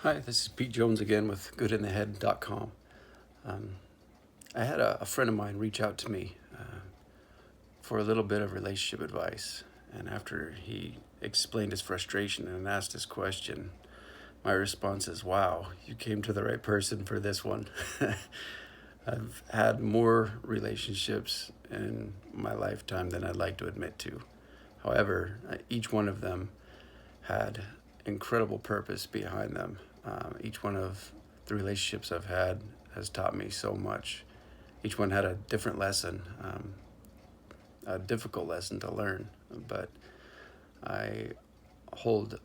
Hi, this is Pete Jones again with goodinthehead.com. Um, I had a friend of mine reach out to me for a little bit of relationship advice. And after he explained his frustration and asked his question, my response is, wow, you came to the right person for this one. I've had more relationships in my lifetime than I'd like to admit to. However, each one of them had incredible purpose behind them. Each one of the relationships I've had has taught me so much. Each one had a different lesson, a difficult lesson to learn, but I hold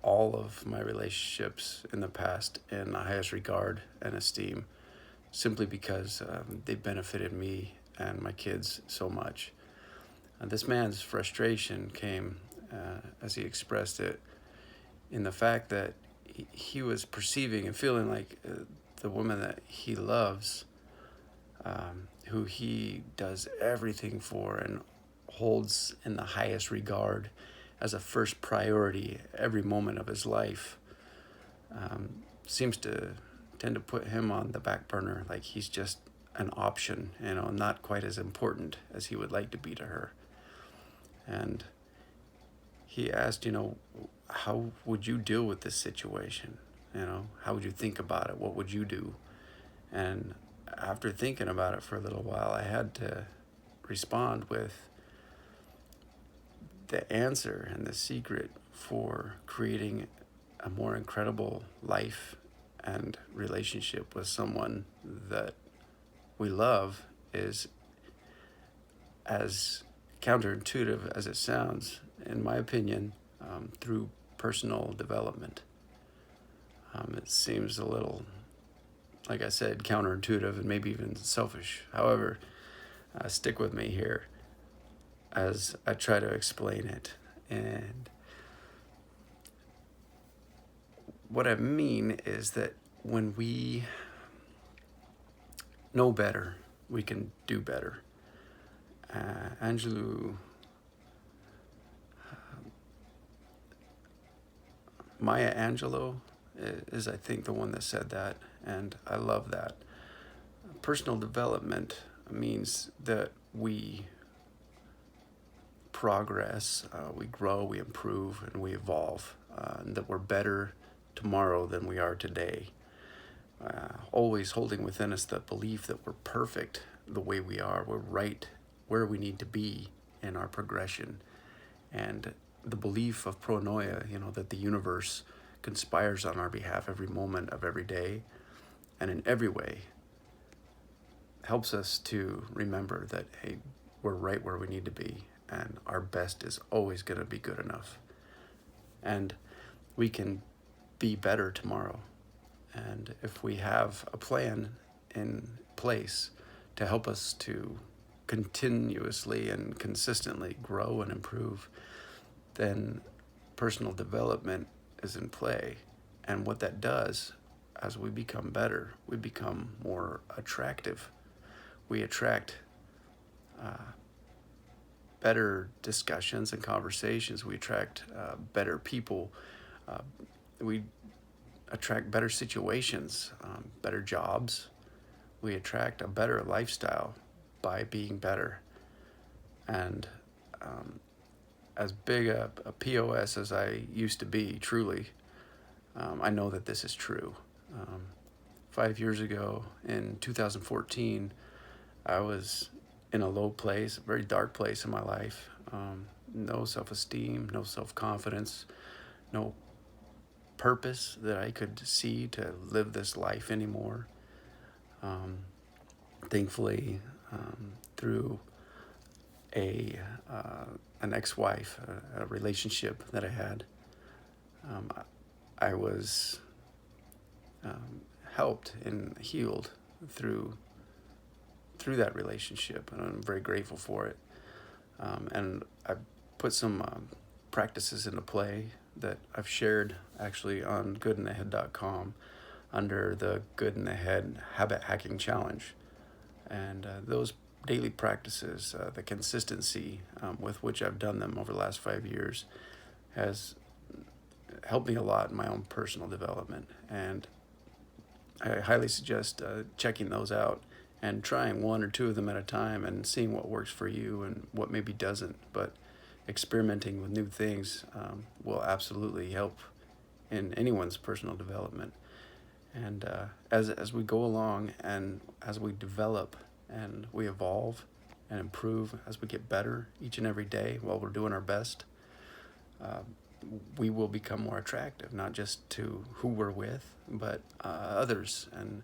all of my relationships in the past in the highest regard and esteem simply because they benefited me and my kids so much. This man's frustration came, as he expressed it, in the fact that he was perceiving and feeling like the woman that he loves, who he does everything for and holds in the highest regard as a first priority every moment of his life, seems to tend to put him on the back burner, like he's just an option, not quite as important as he would like to be to her. And he asked, how would you deal with this situation? How would you think about it? What would you do? And after thinking about it for a little while, I had to respond with the answer and the secret for creating a more incredible life and relationship with someone that we love is, as counterintuitive as it sounds, in my opinion, through personal development. It seems a little, like I said, counterintuitive and maybe even selfish. However, stick with me here as I try to explain it. And what I mean is that when we know better, we can do better. Maya Angelou is, I think, the one that said that, and I love that. Personal development means that we progress, we grow, we improve, and we evolve, and that we're better tomorrow than we are today. Always holding within us the belief that we're perfect the way we are, we're right where we need to be in our progression, and the belief of pronoia, that the universe conspires on our behalf every moment of every day and in every way, helps us to remember that, hey, we're right where we need to be and our best is always going to be good enough. And we can be better tomorrow. And if we have a plan in place to help us to continuously and consistently grow and improve, then personal development is in play. And what that does, as we become better, we become more attractive. We attract better discussions and conversations. We attract better people. We attract better situations, better jobs. We attract a better lifestyle by being better. And as big a POS as I used to be, truly, I know that this is true. 5 years ago, in 2014, I was in a low place, a very dark place in my life. No self-esteem, no self-confidence, no purpose that I could see to live this life anymore. Thankfully, through an ex-wife, a relationship that I had, I was helped and healed through that relationship, and I'm very grateful for it. And I put some practices into play that I've shared actually on goodinthehead.com under the Good in the Head Habit Hacking Challenge. And those daily practices, the consistency with which I've done them over the last 5 years, has helped me a lot in my own personal development. And I highly suggest checking those out and trying one or two of them at a time and seeing what works for you and what maybe doesn't. But experimenting with new things will absolutely help in anyone's personal development. And as we go along and as we develop and we evolve and improve, as we get better each and every day while we're doing our best, we will become more attractive, not just to who we're with, but others and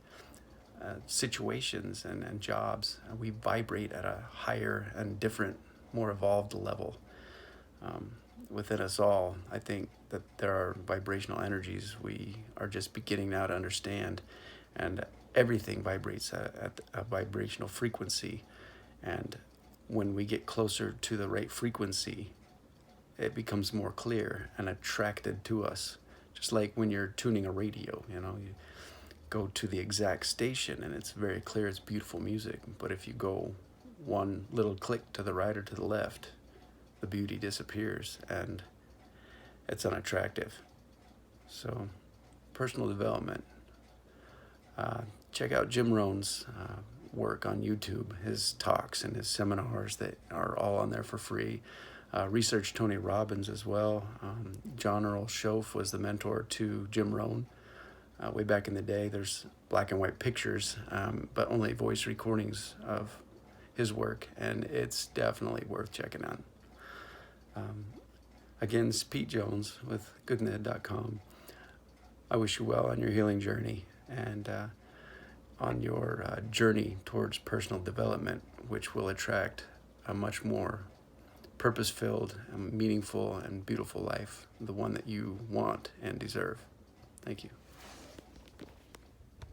situations and jobs. We vibrate at a higher and different, more evolved level. Within us all, I think that there are vibrational energies we are just beginning now to understand, and everything vibrates at a vibrational frequency. And when we get closer to the right frequency, it becomes more clear and attracted to us. Just like when you're tuning a radio, you go to the exact station and it's very clear, it's beautiful music. But if you go one little click to the right or to the left, the beauty disappears and it's unattractive. So, personal development. Check out Jim Rohn's work on YouTube, his talks and his seminars that are all on there for free. Research Tony Robbins as well. John Earl Schoaf was the mentor to Jim Rohn. Way back in the day, there's black and white pictures, but only voice recordings of his work, and it's definitely worth checking out. Again, it's Pete Jones with goodinthehead.com. I wish you well on your healing journey and on your journey towards personal development, which will attract a much more purpose-filled, meaningful, and beautiful life, the one that you want and deserve. Thank you.